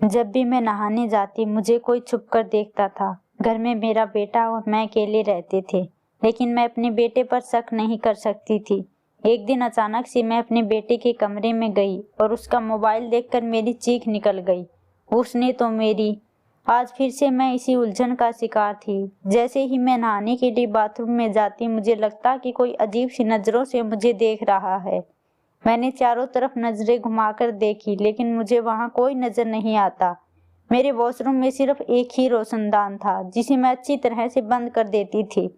जब भी मैं नहाने जाती मुझे कोई छुप कर देखता था। घर में मेरा बेटा और मैं अकेले रहते थे, लेकिन मैं अपने बेटे पर शक नहीं कर सकती थी। एक दिन अचानक से मैं अपने बेटे के कमरे में गई और उसका मोबाइल देखकर मेरी चीख निकल गई। उसने तो मेरी आज फिर से मैं इसी उलझन का शिकार थी। जैसे ही मैं नहाने के लिए बाथरूम में जाती मुझे लगता कि कोई अजीब सी नज़रों से मुझे देख रहा है। मैंने चारों तरफ नजरें घुमाकर देखी, लेकिन मुझे वहां कोई नजर नहीं आता। मेरे वॉशरूम में सिर्फ एक ही रोशनदान था, जिसे मैं अच्छी तरह से बंद कर देती थी,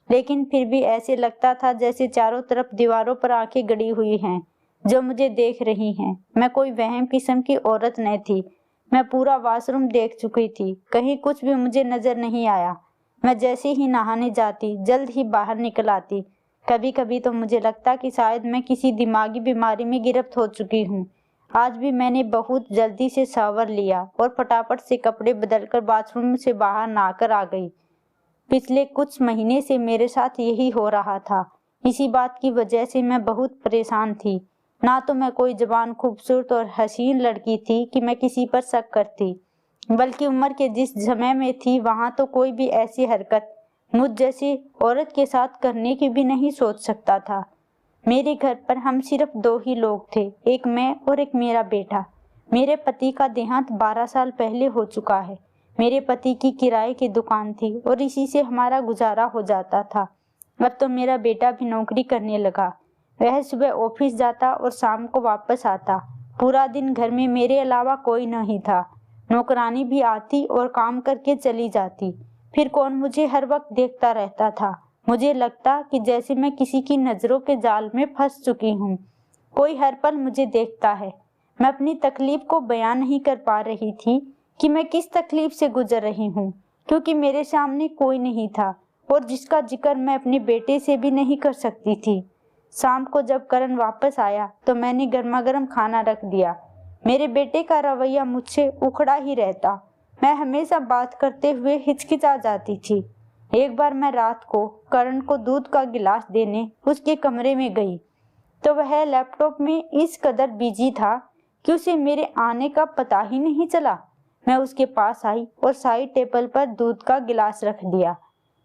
लेकिन फिर भी ऐसे लगता था जैसे चारों तरफ दीवारों पर आंखें गड़ी हुई हैं जो मुझे देख रही हैं। मैं कोई वहम किस्म की औरत न थी। मैं पूरा वॉशरूम देख चुकी थी, कहीं कुछ भी मुझे नजर नहीं आया। मैं जैसे ही नहाने जाती जल्द ही बाहर निकल आती। कभी कभी तो मुझे लगता कि शायद मैं किसी दिमागी बीमारी में गिरफ्त हो चुकी हूँ। आज भी मैंने बहुत जल्दी से शावर लिया और फटाफट से कपड़े बदलकर बाथरूम से बाहर नहाकर आ गई। पिछले कुछ महीने से मेरे साथ यही हो रहा था। इसी बात की वजह से मैं बहुत परेशान थी। ना तो मैं कोई जवान, खूबसूरत और हसीन लड़की थी कि मैं किसी पर शक करती, बल्कि उम्र के जिस समय में थी वहां तो कोई भी ऐसी हरकत मुझ जैसी औरत के साथ करने की भी नहीं सोच सकता था। मेरे घर पर हम सिर्फ दो ही लोग थे, एक मैं और एक मेरा बेटा। मेरे पति का देहांत 12 साल पहले हो चुका है। मेरे पति की किराए की दुकान थी और इसी से हमारा गुजारा हो जाता था। अब तो मेरा बेटा भी नौकरी करने लगा। वह सुबह ऑफिस जाता और शाम को वापस आता। पूरा दिन घर में मेरे अलावा कोई नहीं था। नौकरानी भी आती और काम करके चली जाती। फिर कौन मुझे हर वक्त देखता रहता था। मुझे लगता कि जैसे मैं किसी की नजरों के जाल में फंस चुकी हूँ। कोई हर पल मुझे देखता है। मैं अपनी तकलीफ को बयान नहीं कर पा रही थी कि मैं किस तकलीफ से गुजर रही हूँ, क्योंकि मेरे सामने कोई नहीं था और जिसका जिक्र मैं अपने बेटे से भी नहीं कर सकती थी। शाम को जब करण वापस आया तो मैंने गर्मा गर्म खाना रख दिया। मेरे बेटे का रवैया मुझसे उखड़ा ही रहता। मैं हमेशा बात करते हुए हिचकिचा जाती थी। एक बार मैं रात को करण को दूध का गिलास देने उसके कमरे में गई तो वह लैपटॉप में इस कदर बिजी था कि उसे मेरे आने का पता ही नहीं चला। मैं उसके पास आई और साइड टेबल पर दूध का गिलास रख दिया।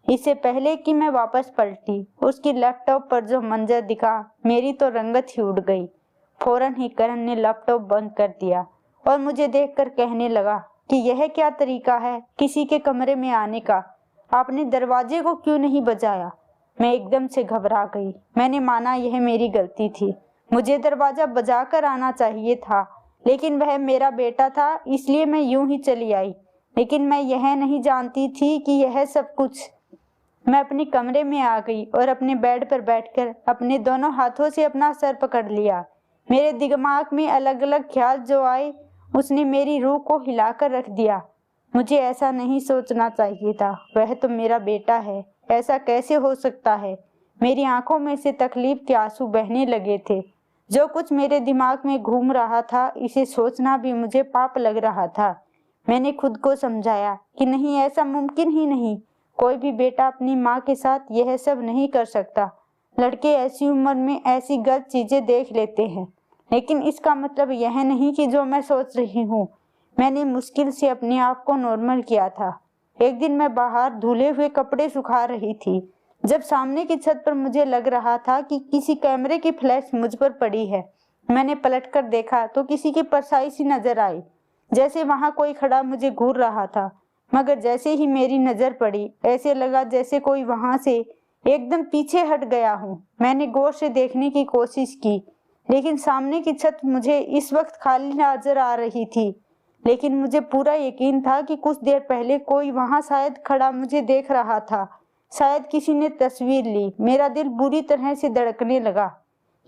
इससे पहले कि मैं वापस पलटी, उसकी लैपटॉप पर जो मंजर दिखा, मेरी तो रंगत ही उड़ गई। फौरन ही करण ने लैपटॉप बंद कर दिया और मुझे देखकर कहने लगा कि यह क्या तरीका है किसी के कमरे में आने का, आपने दरवाजे को क्यों नहीं बजाया। मैं एकदम से घबरा गई। मैंने माना यह मेरी गलती थी, मुझे दरवाजा बजा कर आना चाहिए था, लेकिन वह मेरा बेटा था इसलिए मैं यूं ही चली आई। लेकिन मैं यह नहीं जानती थी कि यह सब कुछ। मैं अपने कमरे में आ गई और अपने बेड पर बैठकर अपने दोनों हाथों से अपना सर पकड़ लिया। मेरे दिमाग में अलग अलग ख्याल जो आए उसने मेरी रूह को हिलाकर रख दिया। मुझे ऐसा नहीं सोचना चाहिए था, वह तो मेरा बेटा है, ऐसा कैसे हो सकता है। मेरी आंखों में से तकलीफ के आंसू बहने लगे थे। जो कुछ मेरे दिमाग में घूम रहा था इसे सोचना भी मुझे पाप लग रहा था। मैंने खुद को समझाया कि नहीं, ऐसा मुमकिन ही नहीं। कोई भी बेटा अपनी माँ के साथ यह सब नहीं कर सकता। लड़के ऐसी उम्र में ऐसी गलत चीजें देख लेते हैं, लेकिन इसका मतलब यह नहीं कि जो मैं सोच रही हूँ। मैंने मुश्किल से अपने आप को नॉर्मल किया था। एक दिन मैं बाहर धुले हुए कपड़े सुखा रही थी, जब सामने की छत पर मुझे लग रहा था कि किसी कैमरे की फ्लैश मुझ पर पड़ी है। मैंने पलटकर देखा तो किसी की परछाई सी नजर आई, जैसे वहां कोई खड़ा मुझे घूर रहा था। मगर जैसे ही मेरी नजर पड़ी ऐसे लगा जैसे कोई वहां से एकदम पीछे हट गया हूँ। मैंने गौर से देखने की कोशिश की, लेकिन सामने की छत मुझे इस वक्त खाली नजर आ रही थी। लेकिन मुझे पूरा यकीन था कि कुछ देर पहले कोई वहां शायद खड़ा मुझे देख रहा था। शायद किसी ने तस्वीर ली। मेरा दिल बुरी तरह से धड़कने लगा।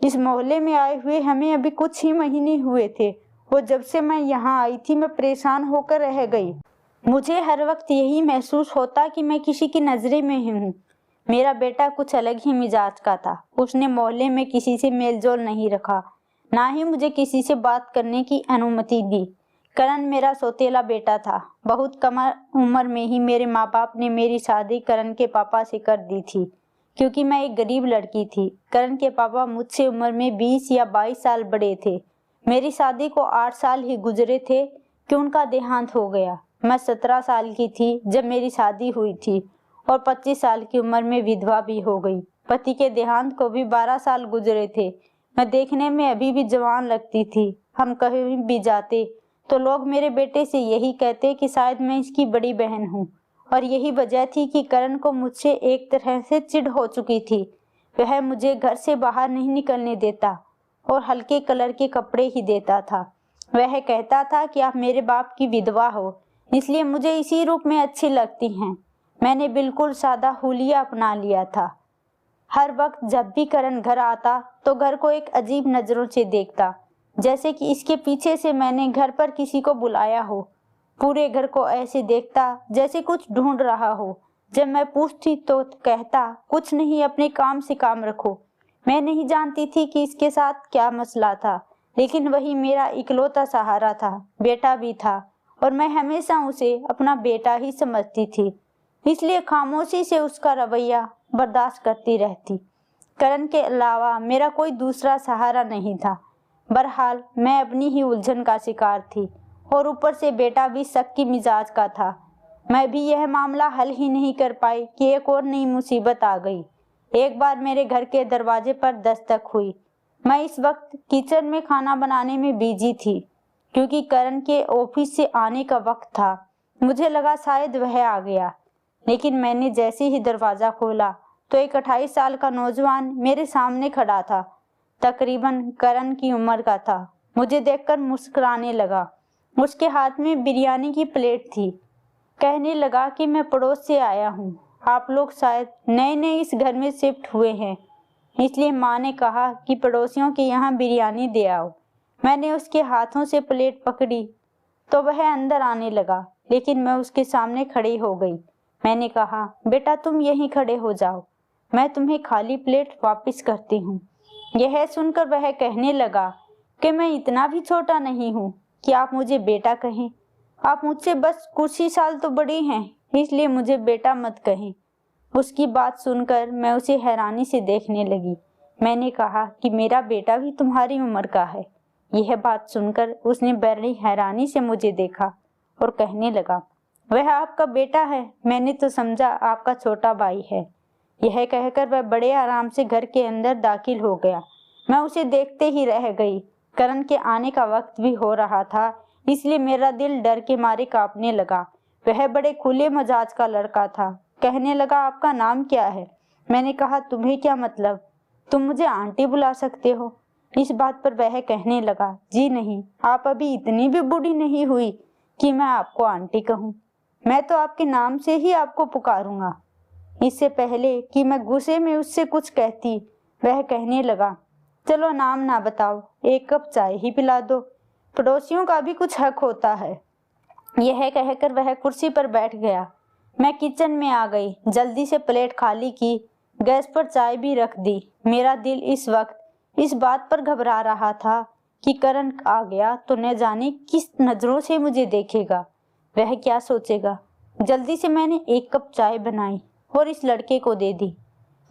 इस मोहल्ले में आए हुए हमें अभी कुछ ही महीने हुए थे और जब से मैं यहाँ आई थी मैं परेशान होकर रह गई। मुझे हर वक्त यही महसूस होता कि मैं किसी की नजरे में ही हूँ। मेरा बेटा कुछ अलग ही मिजाज का था। उसने मोहल्ले में किसी से मेलजोल नहीं रखा, ना ही मुझे किसी से बात करने की अनुमति दी। करण मेरा सौतेला बेटा था। बहुत कम उम्र में ही मेरे माँ बाप ने मेरी शादी करण के पापा से कर दी थी, क्योंकि मैं एक गरीब लड़की थी। करण के पापा मुझसे उम्र में 20 या 22 साल बड़े थे। मेरी शादी को 8 साल ही गुजरे थे कि उनका देहांत हो गया। मैं 17 साल की थी जब मेरी शादी हुई थी और 25 साल की उम्र में विधवा भी हो गई। पति के देहांत को भी 12 साल गुजरे थे। मैं देखने में अभी भी जवान लगती थी। हम कहीं भी जाते तो लोग मेरे बेटे से यही कहते कि शायद मैं इसकी बड़ी बहन हूँ, और यही वजह थी कि करण को मुझसे एक तरह से चिढ़ हो चुकी थी। वह मुझे घर से बाहर नहीं निकलने देता और हल्के कलर के कपड़े ही देता था। वह कहता था कि आप मेरे बाप की विधवा हो, इसलिए मुझे इसी रूप में अच्छी लगती हैं। मैंने बिल्कुल सादा हुलिया अपना लिया था। हर वक्त जब भी करण घर आता तो घर को एक अजीब नजरों से देखता, जैसे कि इसके पीछे से मैंने घर पर किसी को बुलाया हो। पूरे घर को ऐसे देखता जैसे कुछ ढूंढ रहा हो। जब मैं पूछती तो कहता, कुछ नहीं, अपने काम से काम रखो। मैं नहीं जानती थी कि इसके साथ क्या मसला था, लेकिन वही मेरा इकलौता सहारा था, बेटा भी था, और मैं हमेशा उसे अपना बेटा ही समझती थी, इसलिए खामोशी से उसका रवैया बर्दाश्त करती रहती। करण के अलावा मेरा कोई दूसरा सहारा नहीं था। बहरहाल मैं अपनी ही उलझन का शिकार थी, और ऊपर से बेटा भी शक्की मिजाज का था। मैं भी यह मामला हल ही नहीं कर पाई कि एक और नई मुसीबत आ गई। एक बार मेरे घर के दरवाजे पर दस्तक हुई। मैं इस वक्त किचन में खाना बनाने में बिजी थी, क्योंकि करण के ऑफिस से आने का वक्त था। मुझे लगा शायद वह आ गया, लेकिन मैंने जैसे ही दरवाजा खोला तो एक 28 साल का नौजवान मेरे सामने खड़ा था। तकरीबन करण की उम्र का था। मुझे देखकर मुस्कुराने लगा। उसके हाथ में बिरयानी की प्लेट थी। कहने लगा कि मैं पड़ोस से आया हूँ, आप लोग शायद नए नए इस घर में शिफ्ट हुए हैं, इसलिए माँ ने कहा कि पड़ोसियों के यहाँ बिरयानी दे आओ। मैंने उसके हाथों से प्लेट पकड़ी तो वह अंदर आने लगा, लेकिन मैं उसके सामने खड़ी हो गई। मैंने कहा, बेटा तुम यहीं खड़े हो जाओ, मैं तुम्हें खाली प्लेट वापस करती हूँ। यह सुनकर वह कहने लगा कि मैं इतना भी छोटा नहीं हूँ कि आप मुझे बेटा कहें। आप मुझसे बस कुछ ही साल तो बड़ी हैं, इसलिए मुझे बेटा मत कहें। उसकी बात सुनकर मैं उसे हैरानी से देखने लगी। मैंने कहा कि मेरा बेटा भी तुम्हारी उम्र का है। यह बात सुनकर उसने बड़ी हैरानी से मुझे देखा और कहने लगा, वह आपका बेटा है? मैंने तो समझा आपका छोटा भाई है। यह कहकर वह बड़े आराम से घर के अंदर दाखिल हो गया। मैं उसे देखते ही रह गई। करण के आने का वक्त भी हो रहा था, इसलिए मेरा दिल डर के मारे कांपने लगा। वह बड़े खुले मिजाज का लड़का था। कहने लगा, आपका नाम क्या है? मैंने कहा, तुम्हें क्या मतलब, तुम मुझे आंटी बुला सकते हो। इस बात पर वह कहने लगा, जी नहीं, आप अभी इतनी भी बूढ़ी नहीं हुई कि मैं आपको आंटी कहूँ। मैं तो आपके नाम से ही आपको पुकारूंगा। इससे पहले कि मैं गुस्से में उससे कुछ कहती, वह कहने लगा, चलो नाम ना बताओ, एक कप चाय ही पिला दो, पड़ोसियों का भी कुछ हक होता है। यह कहकर वह कुर्सी पर बैठ गया। मैं किचन में आ गई, जल्दी से प्लेट खाली की, गैस पर चाय भी रख दी। मेरा दिल इस वक्त इस बात पर घबरा रहा था कि करण आ गया तो न जाने किस नजरों से मुझे देखेगा, वह क्या सोचेगा। जल्दी से मैंने एक कप चाय बनाई और इस लड़के को दे दी।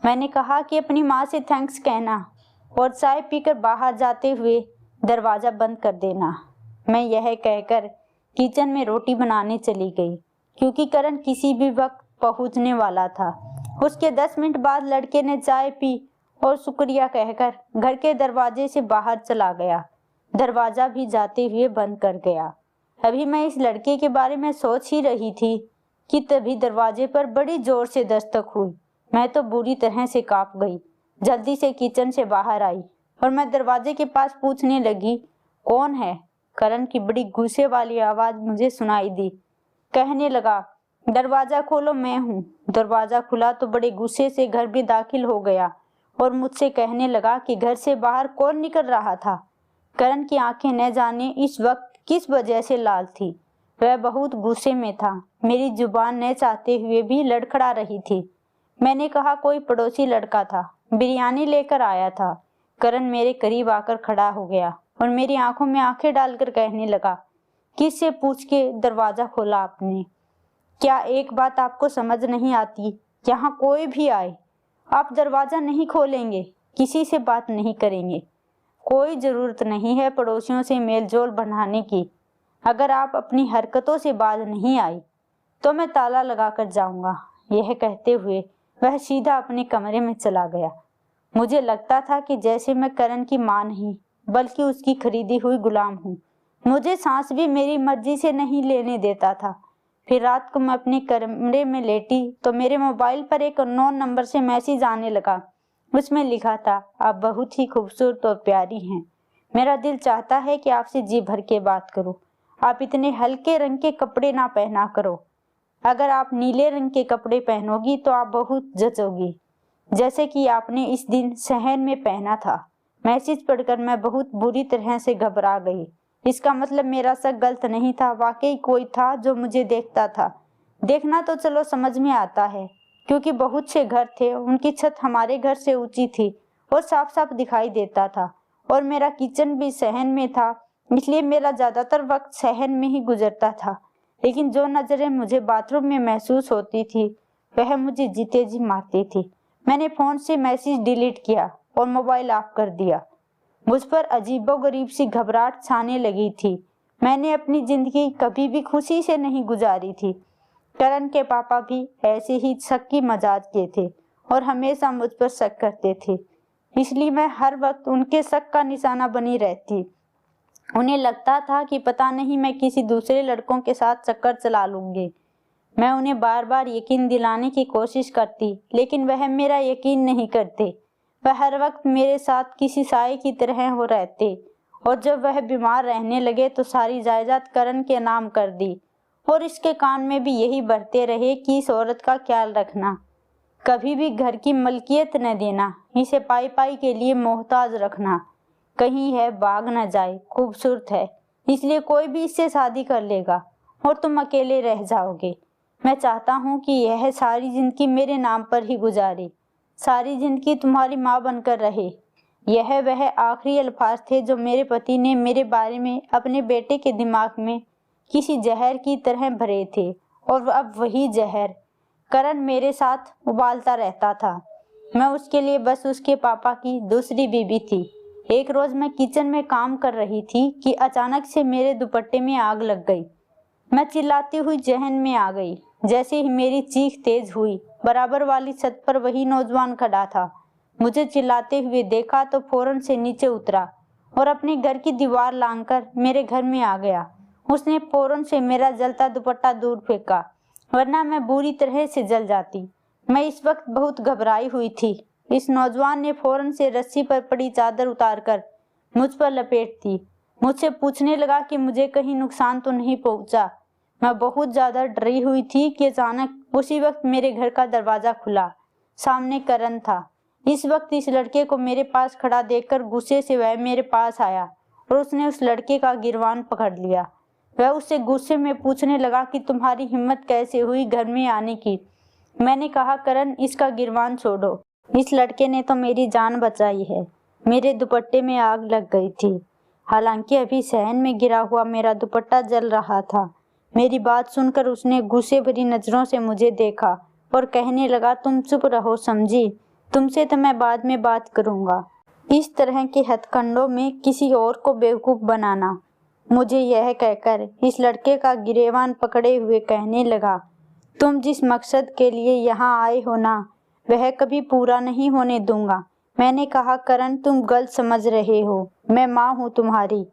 मैंने कहा कि अपनी माँ से थैंक्स कहना और चाय पीकर बाहर जाते हुए दरवाजा बंद कर देना। मैं यह कहकर किचन में रोटी बनाने चली गई, क्योंकि करण किसी भी वक्त पहुंचने वाला था। उसके 10 मिनट बाद लड़के ने चाय पी और शुक्रिया कहकर घर के दरवाजे से बाहर चला गया। दरवाजा भी जाते हुए बंद कर गया। अभी मैं इस लड़के के बारे में सोच ही रही थी कि तभी दरवाजे पर बड़ी जोर से दस्तक हुई। मैं तो बुरी तरह से कांप गई। जल्दी से किचन से बाहर आई और मैं दरवाजे के पास पूछने लगी, कौन है? करण की बड़ी गुस्से वाली आवाज मुझे सुनाई दी। कहने लगा, दरवाजा खोलो, मैं हूँ। दरवाजा खुला तो बड़े गुस्से से घर भी दाखिल हो गया और मुझसे कहने लगा कि घर से बाहर कौन निकल रहा था। करण की आंखें न जाने इस वक्त किस वजह से लाल थी। वह बहुत गुस्से में था। मेरी जुबान न चाहते हुए भी लड़खड़ा रही थी। मैंने कहा, कोई पड़ोसी लड़का था, बिरयानी लेकर आया था। करण मेरे करीब आकर खड़ा हो गया और मेरी आंखों में आंखें डालकर कहने लगा, किससे पूछ के दरवाजा खोला आपने? क्या एक बात आपको समझ नहीं आती? यहाँ कोई भी आए, आप दरवाजा नहीं खोलेंगे, किसी से बात नहीं करेंगे। कोई जरूरत नहीं है पड़ोसियों से मेलजोल बढ़ाने की। अगर आप अपनी हरकतों से बाज नहीं आई तो मैं ताला लगा कर जाऊंगा। यह कहते हुए वह सीधा अपने कमरे में चला गया। मुझे लगता था कि जैसे मैं करण की मां नहीं बल्कि उसकी खरीदी हुई गुलाम हूँ। मुझे सांस भी मेरी मर्जी से नहीं लेने देता था। फिर रात को मैं अपने कमरे में लेटी तो मेरे मोबाइल पर एक अननोन नंबर से मैसेज आने लगा। उसमें लिखा था, आप बहुत ही खूबसूरत और प्यारी हैं। मेरा दिल चाहता है कि आपसे जी भर के बात करूं। आप इतने हल्के रंग के कपड़े ना पहना करो। अगर आप नीले रंग के कपड़े पहनोगी तो आप बहुत जचोगी, जैसे कि आपने इस दिन सहन में पहना था। मैसेज पढ़कर मैं बहुत बुरी तरह से घबरा गई। इसका मतलब मेरा शक गलत नहीं था, वाकई कोई था जो मुझे देखता था। देखना तो चलो समझ में आता है, क्योंकि बहुत से घर थे, उनकी छत हमारे घर से ऊंची थी और साफ साफ दिखाई देता था। और मेरा किचन भी सहन में था, इसलिए मेरा ज्यादातर वक्त सहन में ही गुजरता था। लेकिन जो नजरें मुझे बाथरूम में महसूस होती थी वह मुझे जीते जी मारती थी। मैंने फोन से मैसेज डिलीट किया और मोबाइल ऑफ कर दिया। मुझ पर अजीबोगरीब सी घबराहट छाने लगी थी। मैंने अपनी जिंदगी कभी भी खुशी से नहीं गुजारी थी। करण के पापा भी ऐसे ही शक की मजाज के थे और हमेशा मुझ पर शक करते थे, इसलिए मैं हर वक्त उनके शक का निशाना बनी रहती। उन्हें लगता था कि पता नहीं मैं किसी दूसरे लड़कों के साथ चक्कर चला लूंगी। मैं उन्हें बार बार यकीन दिलाने की कोशिश करती, लेकिन वह मेरा यकीन नहीं करते। वह हर वक्त मेरे साथ किसी साए की तरह हो रहते और जब वह बीमार रहने लगे तो सारी जायदाद करण के नाम कर दी और इसके कान में भी यही बढ़ते रहे कि इस औरत का ख्याल रखना, कभी भी घर की मलकियत न देना, इसे पाई पाई के लिए मोहताज रखना, कहीं है भाग न जाए, खूबसूरत है इसलिए कोई भी इससे शादी कर लेगा और तुम अकेले रह जाओगे। मैं चाहता हूँ कि यह सारी जिंदगी मेरे नाम पर ही गुजारे, सारी जिंदगी तुम्हारी माँ बनकर रहे। यह वह आखिरी अल्फाज थे जो मेरे पति ने मेरे बारे में अपने बेटे के दिमाग में किसी जहर की तरह भरे थे और अब वही जहर करण मेरे साथ उबालता रहता था। मैं उसके लिए बस उसके पापा की दूसरी बीवी थी। एक रोज मैं किचन में काम कर रही थी कि अचानक से मेरे दुपट्टे में आग लग गई। मैं चिल्लाती हुई जहन में आ गई। जैसे ही मेरी चीख तेज हुई, बराबर वाली छत पर वही नौजवान खड़ा था। मुझे चिल्लाते हुए देखा तो फौरन से नीचे उतरा और अपने घर की दीवार लांघकर मेरे घर में आ गया। उसने फौरन से मेरा जलता दुपट्टा दूर फेंका, वरना मैं बुरी तरह से जल जाती। मैं इस वक्त बहुत घबराई हुई थी। इस नौजवान ने फौरन से रस्सी पर पड़ी चादर उतारकर मुझ पर लपेट दी। मुझसे पूछने लगा कि मुझे कहीं नुकसान तो नहीं पहुंचा। मैं बहुत ज्यादा डरी हुई थी कि अचानक उसी वक्त मेरे घर का दरवाजा खुला। सामने करण था। इस वक्त इस लड़के को मेरे पास खड़ा देखकर गुस्से से वह मेरे पास आया और उसने उस लड़के का गिरवान पकड़ लिया। वह उससे गुस्से में पूछने लगा कि तुम्हारी हिम्मत कैसे हुई घर में आने की। मैंने कहा, करण इसका गिरवान छोड़ो, इस लड़के ने तो मेरी जान बचाई है। मेरे दुपट्टे में आग लग गई थी। हालांकि अभी सहन में गिरा हुआ मेरा दुपट्टा जल रहा था। मेरी बात सुनकर उसने गुस्से भरी नजरों से मुझे देखा और कहने लगा, तुम चुप रहो समझी, तुमसे तो मैं बाद में बात करूंगा। इस तरह के हथकंडों में किसी और को बेवकूफ बनाना। मुझे यह कहकर इस लड़के का गिरेबान पकड़े हुए कहने लगा, तुम जिस मकसद के लिए यहाँ आए हो ना, वह कभी पूरा नहीं होने दूंगा। मैंने कहा, करण तुम गलत समझ रहे हो, मैं माँ हूँ तुम्हारी,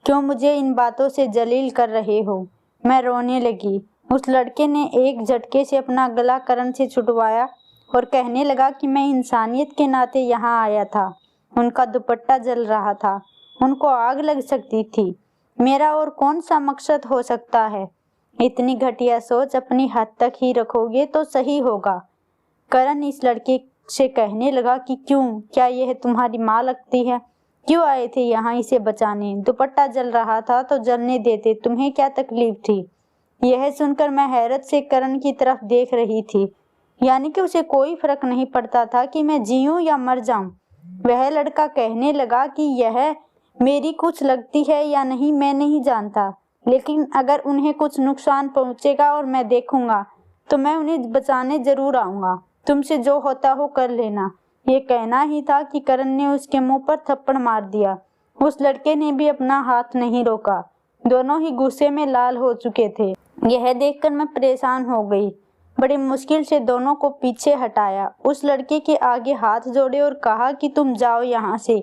क्यों मुझे इन बातों से जलील कर रहे हो। मैं रोने लगी। उस लड़के ने एक झटके से अपना गला करण से छुड़वाया और कहने लगा कि मैं इंसानियत के नाते यहाँ आया था। उनका दुपट्टा जल रहा था, उनको आग लग सकती थी, मेरा और कौन सा मकसद हो सकता है। इतनी घटिया सोच अपनी हद तक ही रखोगे तो सही होगा। करण इस लड़के से कहने लगा कि क्यों, क्या यह तुम्हारी माँ लगती है? क्यों आए थे यहाँ इसे बचाने? दुपट्टा जल रहा था तो जलने देते, तुम्हें क्या तकलीफ थी? यह सुनकर मैं हैरत से करण की तरफ देख रही थी, यानी कि उसे कोई फर्क नहीं पड़ता था कि मैं जीऊं या मर जाऊं। वह लड़का कहने लगा कि यह मेरी कुछ लगती है या नहीं मैं नहीं जानता, लेकिन अगर उन्हें कुछ नुकसान पहुंचेगा और मैं देखूंगा तो मैं उन्हें बचाने जरूर आऊंगा। तुमसे जो होता हो कर लेना। ये कहना ही था कि करण ने उसके मुंह पर थप्पड़ मार दिया। उस लड़के ने भी अपना हाथ नहीं रोका। दोनों ही गुस्से में लाल हो चुके थे। यह देखकर मैं परेशान हो गई। बड़ी मुश्किल से दोनों को पीछे हटाया, उस लड़के के आगे हाथ जोड़े और कहा कि तुम जाओ यहाँ से।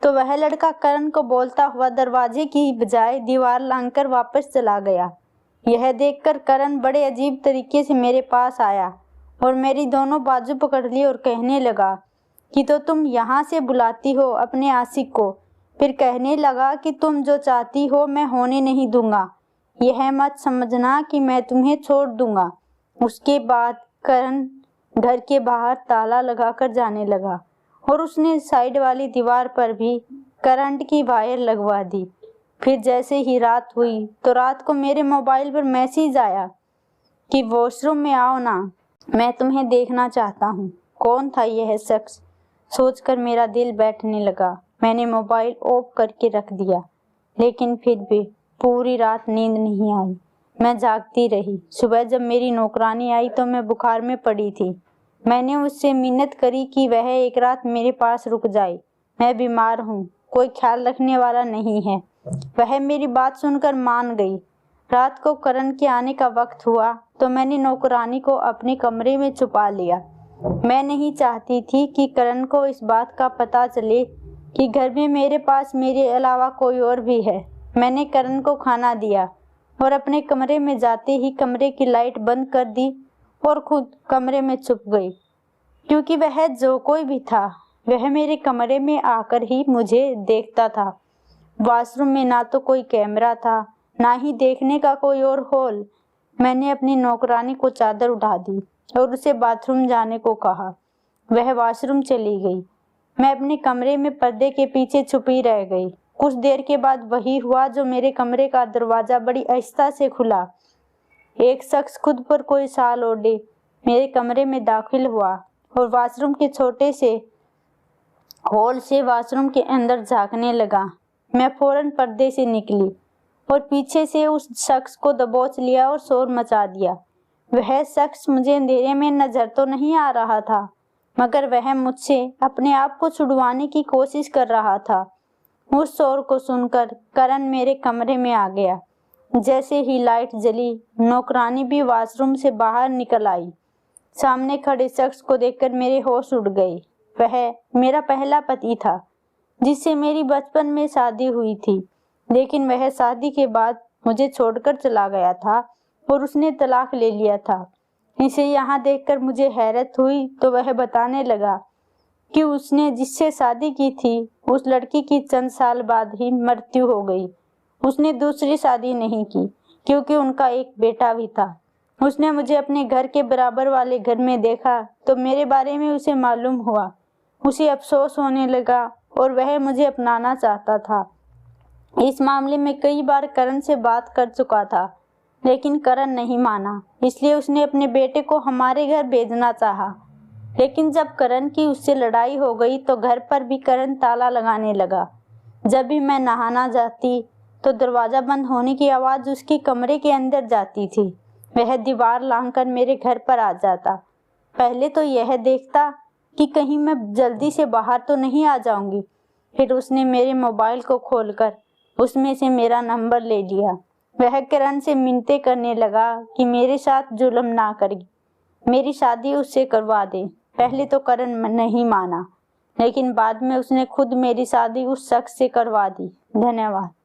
तो वह लड़का करण को बोलता हुआ दरवाजे की बजाय दीवार लांघकर वापस चला गया। यह देखकर करण बड़े अजीब तरीके से मेरे पास आया और मेरी दोनों बाजू पकड़ ली और कहने लगा कि तो तुम यहाँ से बुलाती हो अपने आशिक को, फिर कहने लगा कि तुम जो चाहती हो मैं होने नहीं दूंगा, यह मत समझना कि मैं तुम्हें छोड़ दूंगा। उसके बाद करण घर के बाहर ताला लगाकर जाने लगा और उसने साइड वाली दीवार पर भी करंट की वायर लगवा दी। फिर जैसे ही रात हुई तो रात को मेरे मोबाइल पर मैसेज आया कि वॉशरूम में आओ ना, मैं तुम्हें देखना चाहता हूँ। कौन था यह शख्स, सोचकर मेरा दिल बैठने लगा। मैंने मोबाइल ऑफ करके रख दिया, लेकिन फिर भी पूरी रात नींद नहीं आई। मैं जागती रही। सुबह जब मेरी नौकरानी आई तो मैं बुखार में पड़ी थी। मैंने उससे मिन्नत करी कि वह एक रात मेरे पास रुक जाए, मैं बीमार हूँ, कोई ख्याल रखने वाला नहीं है। वह मेरी बात सुनकर मान गई। रात को करण के आने का वक्त हुआ तो मैंने नौकरानी को अपने कमरे में छुपा लिया। मैं नहीं चाहती थी कि करण को इस बात का पता चले कि घर में मेरे पास मेरे अलावा कोई और भी है। मैंने करण को खाना दिया और अपने कमरे में जाते ही कमरे की लाइट बंद कर दी और खुद कमरे में छुप गई, क्योंकि वह जो कोई भी था वह मेरे कमरे में आकर ही मुझे देखता था। वॉशरूम में ना तो कोई कैमरा था, ना ही देखने का कोई और हॉल। मैंने अपनी नौकरानी को चादर उठा दी और उसे बाथरूम जाने को कहा। वह वॉशरूम चली गई। मैं अपने कमरे में पर्दे के पीछे छुपी रह गई। कुछ देर के बाद वही हुआ जो मेरे कमरे का दरवाजा बड़ी आहिस्ता से खुला। एक शख्स खुद पर कोई शाल ओढ़े मेरे कमरे में दाखिल हुआ और वॉशरूम के छोटे से हॉल से वॉशरूम के अंदर झांकने लगा। मैं फौरन पर्दे से निकली और पीछे से उस शख्स को दबोच लिया और शोर मचा दिया। वह शख्स मुझे अंधेरे में नजर तो नहीं आ रहा था, मगर वह मुझसे अपने आप को छुड़वाने की कोशिश कर रहा था। उस शोर को सुनकर करण मेरे कमरे में आ गया। जैसे ही लाइट जली, नौकरानी भी वॉशरूम से बाहर निकल आई। सामने खड़े शख्स को देखकर मेरे होश उड़ गए। वह मेरा पहला पति था, जिससे मेरी बचपन में शादी हुई थी, लेकिन वह शादी के बाद मुझे छोड़कर चला गया था और उसने तलाक ले लिया था। इसे यहाँ देखकर मुझे हैरत हुई तो वह बताने लगा कि उसने जिससे शादी की थी उस लड़की की चंद साल बाद ही मृत्यु हो गई। उसने दूसरी शादी नहीं की क्योंकि उनका एक बेटा भी था। उसने मुझे अपने घर के बराबर वाले घर में देखा तो मेरे बारे में उसे मालूम हुआ। उसे अफसोस होने लगा और वह मुझे अपनाना चाहता था। इस मामले में कई बार करण से बात कर चुका था, लेकिन करण नहीं माना, इसलिए उसने अपने बेटे को हमारे घर भेजना चाहा। लेकिन जब करण की उससे लड़ाई हो गई तो घर पर भी करण ताला लगाने लगा। जब भी मैं नहाना जाती तो दरवाजा बंद होने की आवाज़ उसके कमरे के अंदर जाती थी। वह दीवार लांघकर मेरे घर पर आ जाता। पहले तो यह देखता कि कहीं मैं जल्दी से बाहर तो नहीं आ जाऊंगी। फिर उसने मेरे मोबाइल को खोलकर उसमें से मेरा नंबर ले लिया। वह करण से मिन्नतें करने लगा कि मेरे साथ जुल्म ना करेगी, मेरी शादी उससे करवा दे। पहले तो करण नहीं माना, लेकिन बाद में उसने खुद मेरी शादी उस शख्स से करवा दी। धन्यवाद।